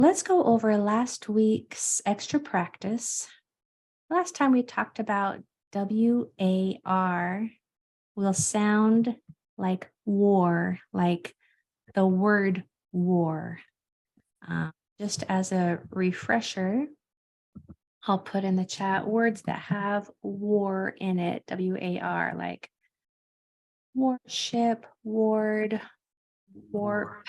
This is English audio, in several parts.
Let's go over last week's extra practice. Last time we talked about WAR will sound like war, like the word war. Just as a refresher, I'll put in the chat words that have war in it, WAR, like warship, ward, warp.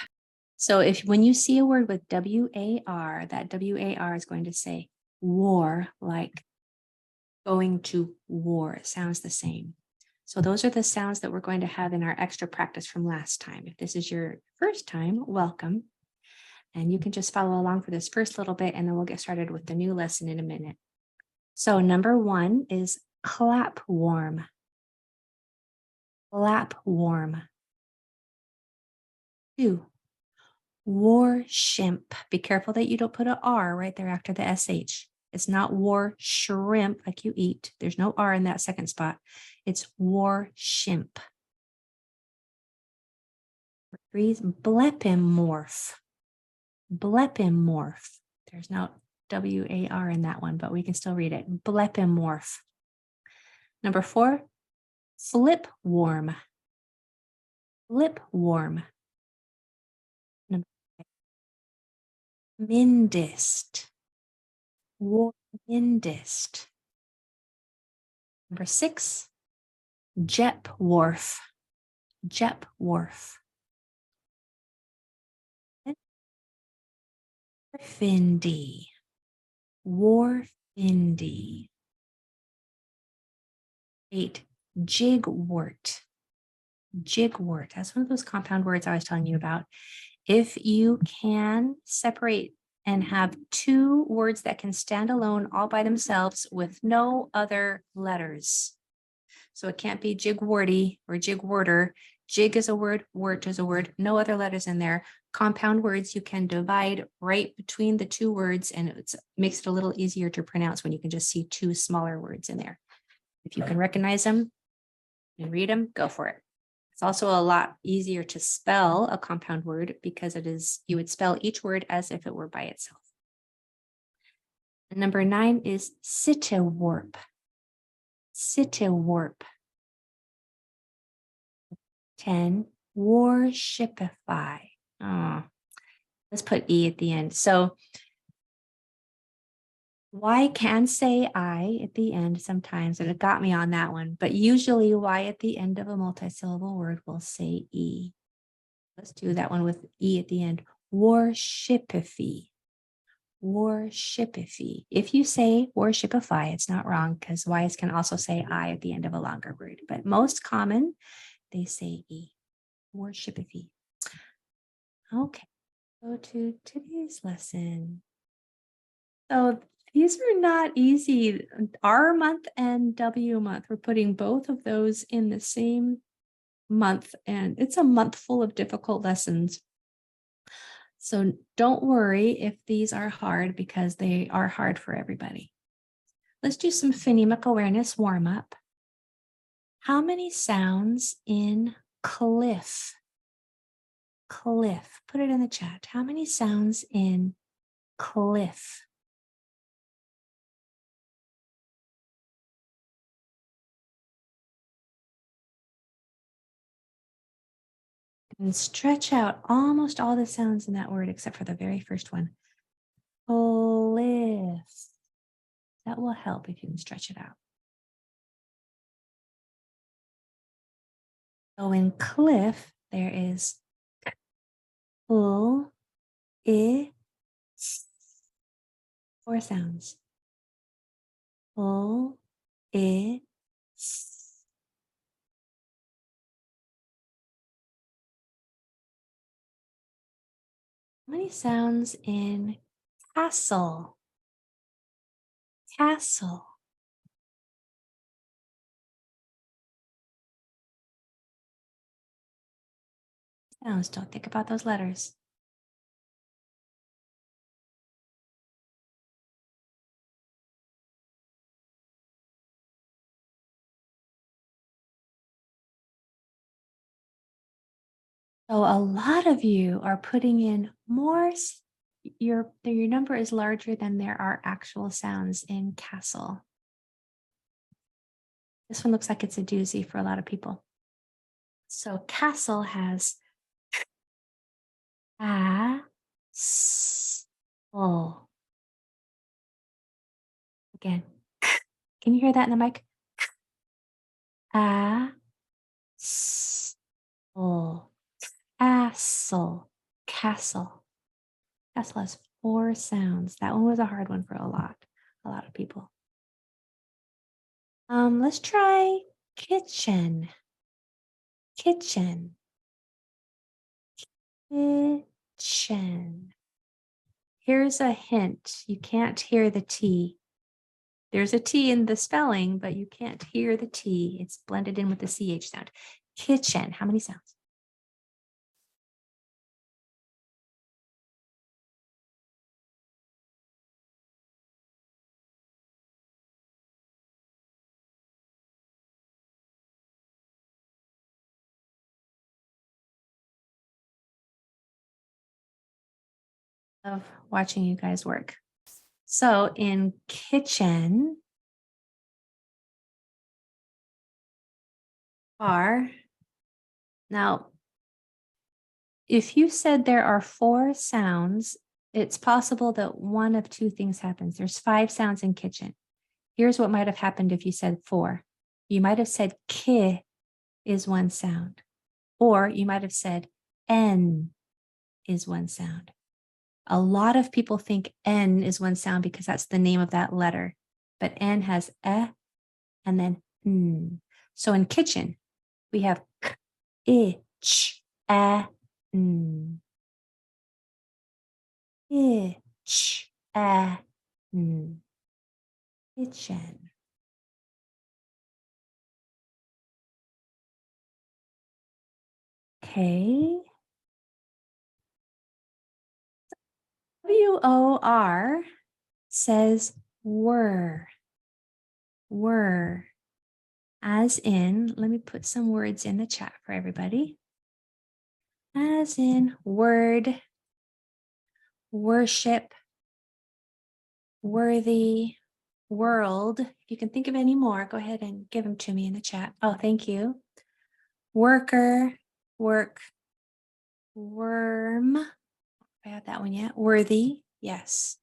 So when you see a word with WAR, that WAR is going to say war, like going to war. It sounds the same. So those are the sounds that we're going to have in our extra practice from last time. If this is your first time, welcome. And you can just follow along for this first little bit, and then we'll get started with the new lesson in a minute. So number 1 is clap warm. Clap warm. 2, warship. Be careful that you don't put an R right there after the SH. It's not war shrimp like you eat. There's no R in that second spot. It's warship. 3, blepimorph. Blepimorph. There's no WAR in that one, but we can still read it. Blepimorph. Number 4, flipworm. Flipworm. Number 5, mindist. Warmindist. Number 6, Jepworth. Jepworth. Warfindy. Warfindy. 8, jigwort. Jigwort. That's one of those compound words I was telling you about. If you can separate and have 2 words that can stand alone all by themselves with no other letters. So it can't be jigworty or jigworter. Jig is a word, wort is a word, no other letters in there. Compound words you can divide right between the 2 words, and it makes it a little easier to pronounce when you can just see 2 smaller words in there. If you can recognize them and read them, go for it. It's also a lot easier to spell a compound word because you would spell each word as if it were by itself. And number 9 is sittewarp. Sittewarp. 10, worshipify. Oh, let's put E at the end. So Y can say I at the end sometimes, and it got me on that one, but usually Y at the end of a multisyllable word will say E. Let's do that one with E at the end. Worshipify. Worshipify. If you say worshipify, it's not wrong because Y's can also say I at the end of a longer word, but most common, they say E. Worshipify. Okay, go to today's lesson. So these are not easy. R month and W month, we're putting both of those in the same month, and it's a month full of difficult lessons. So don't worry if these are hard because they are hard for everybody. Let's do some phonemic awareness warm up. How many sounds in cliff? Cliff. Put it in the chat. How many sounds in cliff? And stretch out almost all the sounds in that word except for the very first one. Cliff. That will help if you can stretch it out. So in cliff, there is l, I, 4 sounds. L, I, How many sounds in castle? Castle. Sounds, don't think about those letters. So a lot of you are putting in more, your number is larger than there are actual sounds in castle. This one looks like it's a doozy for a lot of people. So castle has oh. Again. Can you hear that in the mic? Oh. Castle. Castle. Castle has 4 sounds. That one was a hard one for a lot of people. Let's try kitchen. Kitchen. Kitchen. Here's a hint. You can't hear the T. There's a T in the spelling, but you can't hear the T. It's blended in with the CH sound. Kitchen. How many sounds? Of watching you guys work. So in kitchen are, now, if you said there are 4 sounds, it's possible that one of 2 things happens. There's 5 sounds in kitchen. Here's what might have happened if you said 4. You might have said ki is 1 sound, or you might have said n is 1 sound. A lot of people think N is 1 sound because that's the name of that letter, but N has and then n. So in kitchen, we have k, ich, n. Ich, n. Kitchen. Okay. WOR says were. Were. As in, let me put some words in the chat for everybody. As in word, worship, worthy, world. If you can think of any more, go ahead and give them to me in the chat. Oh, thank you. Worker, work, worm. I have that one yet. Worthy, yes.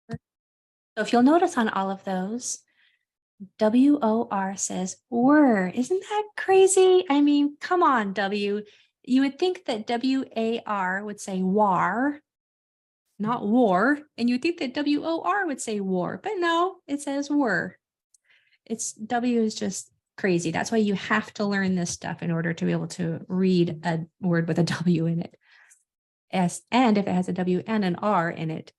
So if you'll notice on all of those, WOR says were. Isn't that crazy? I mean, come on, W. You would think that WAR would say war, not war. And you would think that WOR would say war, but no, it says were. It's W is just crazy. That's why you have to learn this stuff in order to be able to read a word with a W in it. And if it has a W and an R in it,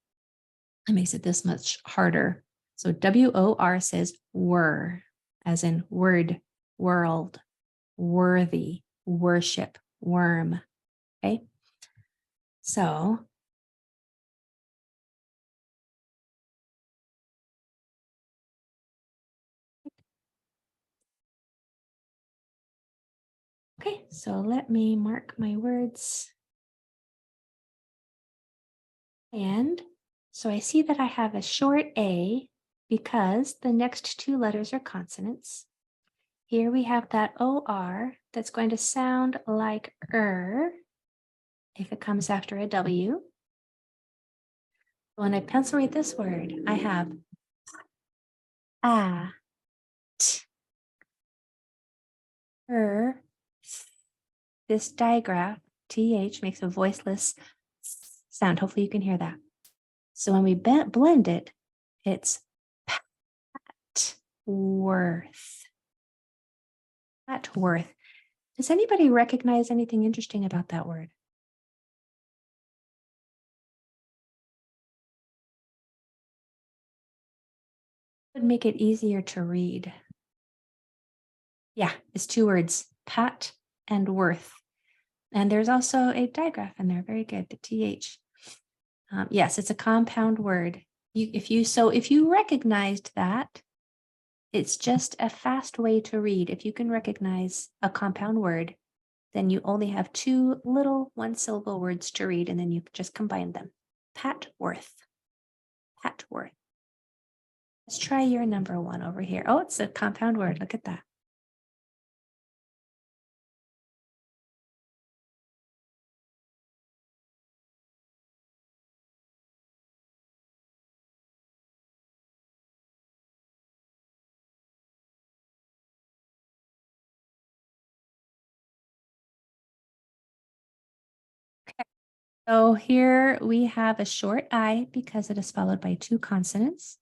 it makes it this much harder. So WOR says were, as in word, world, worthy, worship, worm. Okay. So okay, so let me mark my words. And so I see that I have a short A because the next 2 letters are consonants. Here we have that OR that's going to sound like if it comes after a W. When I pencil read this word, I have t, This digraph, TH, makes a voiceless sound. Hopefully you can hear that. So when we blend it, it's Patworth. Patworth. Does anybody recognize anything interesting about that word? Would make it easier to read. Yeah, it's 2 words, pat and worth. And there's also a digraph in there. Very good, the TH. Yes, it's a compound word. If you recognized that, It's just a fast way to read. If you can recognize a compound word, then you only have two little one-syllable words to read, and then you just combine them. Patworth. Patworth. Let's try your number one over here. Oh, it's a compound word. Look at that. So here we have a short I because it is followed by two consonants,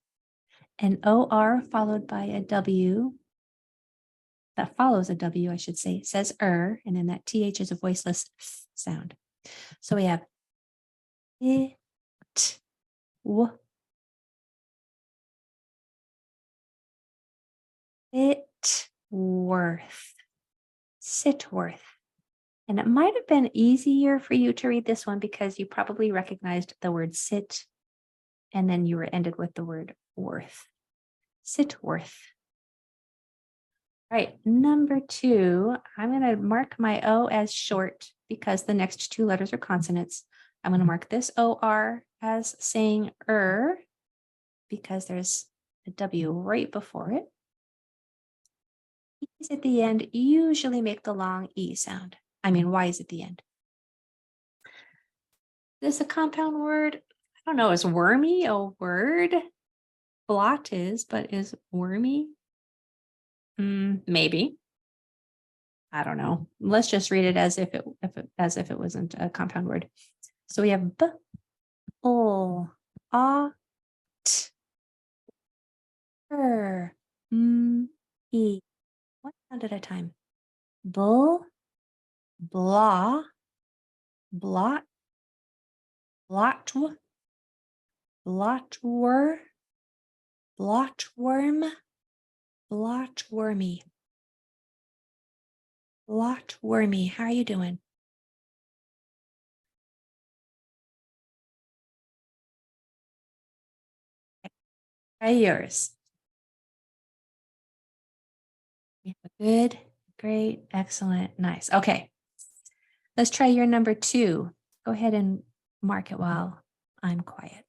an OR followed by a W that follows a W, I should say, says and then that TH is a voiceless sound. So we have it, w, Sitworth, Sitworth. And it might have been easier for you to read this one because you probably recognized the word sit and then you were ended with the word worth. Sitworth. All right, number two, I'm going to mark my O as short because the next two letters are consonants. I'm going to mark this OR as saying because there's a W right before it. E's at the end usually make the long E sound. Y is at the end. Is a compound word? I don't know. Is wormy a word? Blot is, but is wormy? Maybe. I don't know. Let's just read it as if it wasn't a compound word. So we have b, o, a, t, e. One sound at a time. Bull, blah, blot, blotw, blotwer, blotworm, blotwormy. Blotwormy. How are you doing? Try yours. Good, great, excellent, nice. Okay. Let's try your number two. Go ahead and mark it while I'm quiet.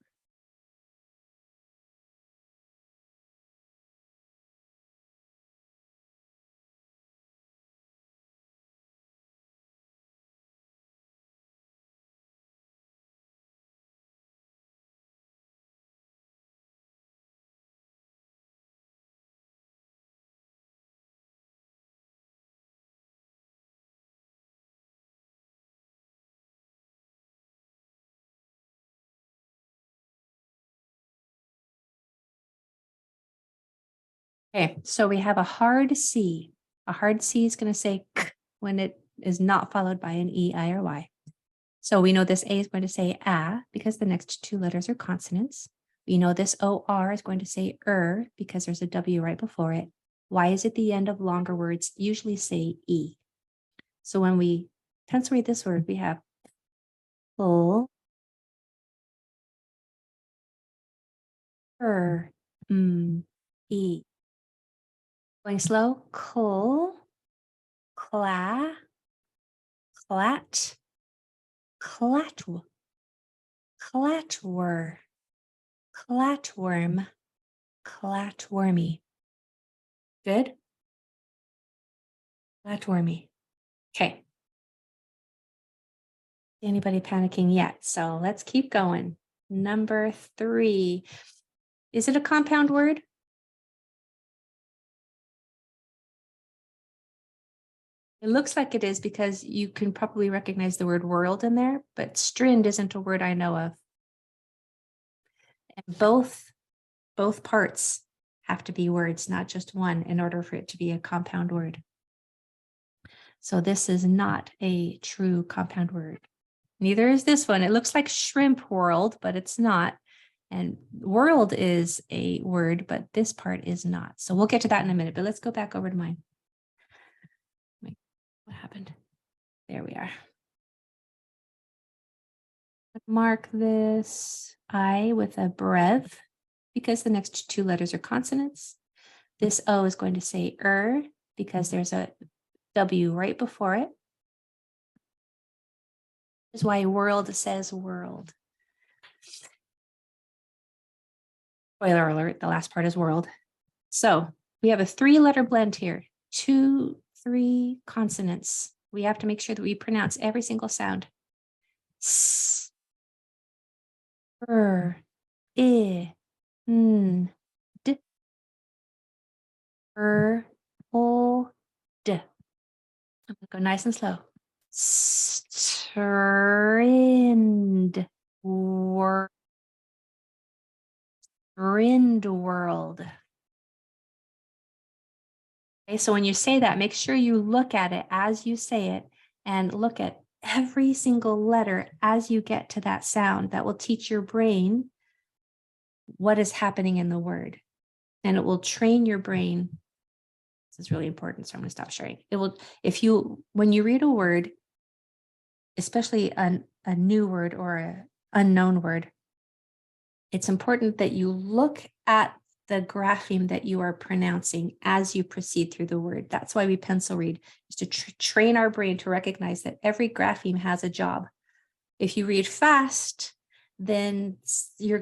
Okay, so we have a hard C. A hard C is going to say k when it is not followed by an E, I, or Y. So we know this A is going to say a because the next two letters are consonants. We know this OR is going to say because there's a W right before it. Y is at the end of longer words, usually say E. So when we pencil read this word, we have full, E. Going slow, cull, cla, clat, clatw, clatwer, clatworm, clatwormy. Good? Clatwormy. Okay. Anybody panicking yet? So let's keep going. Number three. Is it a compound word? It looks like it is because you can probably recognize the word world in there, but strind isn't a word I know of. And both parts have to be words, not just one, in order for it to be a compound word. So this is not a true compound word. Neither is this one. It looks like shrimp world, but it's not. And world is a word, but this part is not. So we'll get to that in a minute, but let's go back over to mine. Wait, what happened? There we are. Mark this I with a breath because the next two letters are consonants. This O is going to say because there's a W right before it. This is why world says world. Spoiler alert, the last part is world. So we have a 3-letter blend here, 2, 3 consonants. We have to make sure that we pronounce every single sound. S, I, N, D, O, D. I'm gonna go nice and slow. Strind, Rind world. Okay, so when you say that, make sure you look at it as you say it and look at every single letter as you get to that sound. That will teach your brain what is happening in the word. And it will train your brain. This is really important, so I'm going to stop sharing. It will, when you read a word, especially a new word or an unknown word, it's important that you look at the grapheme that you are pronouncing as you proceed through the word. That's why we pencil read, is to train our brain to recognize that every grapheme has a job. If you read fast, then your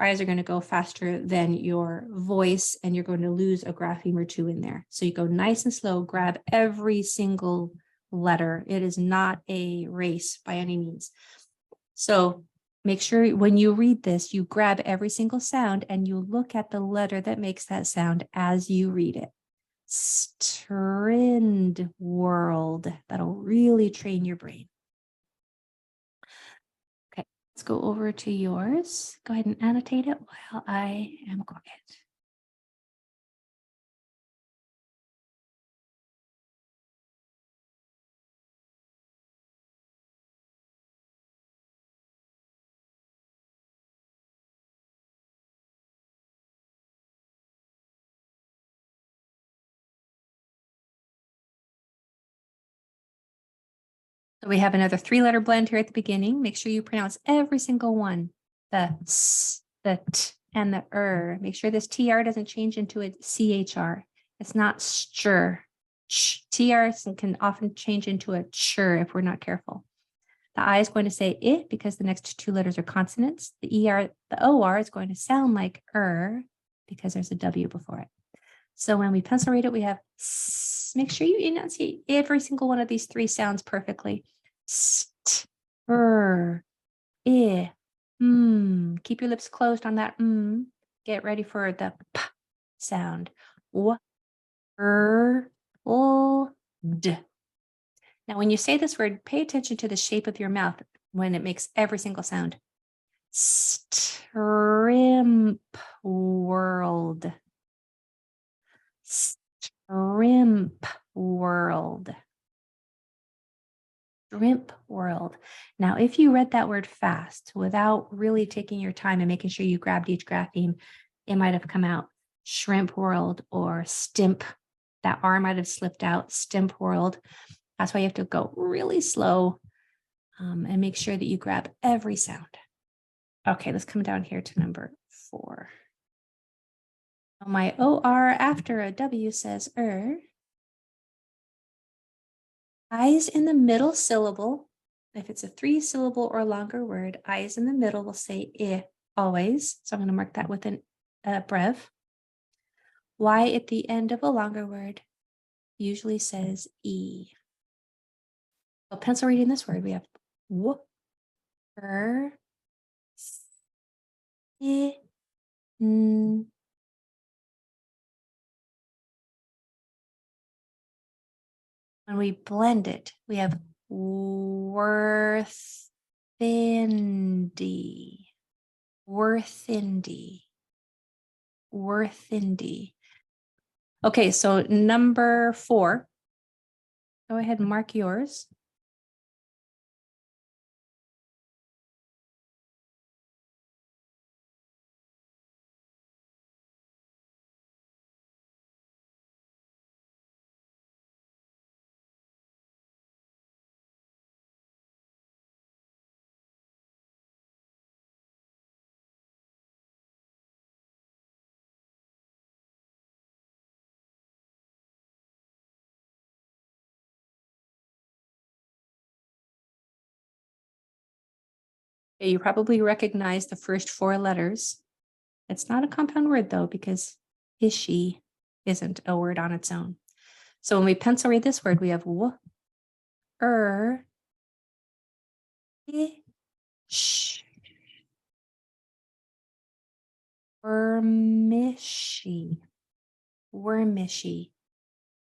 eyes are going to go faster than your voice, and you're going to lose a grapheme or two in there. So you go nice and slow, grab every single letter. It is not a race by any means. So make sure when you read this, you grab every single sound and you look at the letter that makes that sound as you read it. Strind world. That'll really train your brain. Okay, let's go over to yours. Go ahead and annotate it while I am quiet. So we have another 3-letter blend here at the beginning. Make sure you pronounce every single one. The S, the T, and the Make sure this TR doesn't change into a CHR. It's not stir. TR can often change into a chur if we're not careful. The I is going to say it because the next 2 letters are consonants. The OR is going to sound like because there's a W before it. So when we pencil read it, we have S. Make sure you enunciate every single one of these 3 sounds perfectly. St, I, Keep your lips closed on that. Get ready for the P sound. W, D. Now, when you say this word, pay attention to the shape of your mouth when it makes every single sound. Shrimp world. Shrimp world. Shrimp world. Now, if you read that word fast without really taking your time and making sure you grabbed each grapheme, it might have come out shrimp world or stimp. That R might have slipped out, stimp world. That's why you have to go really slow and make sure that you grab every sound. Okay, let's come down here to number 4. My OR after a W says I's in the middle syllable. If it's a 3-syllable or longer word, I's in the middle will say I always. So I'm going to mark that with a brev. Y at the end of a longer word usually says E. So pencil reading this word, we have w, I, n. When we blend it, we have worthindy, worthindy, worthindy. Okay, so number 4. Go ahead and mark yours. Okay, you probably recognize the first 4 letters. It's not a compound word though, because ishy isn't a word on its own. So when we pencil read this word, we have w, ish, wormishy, wormishy.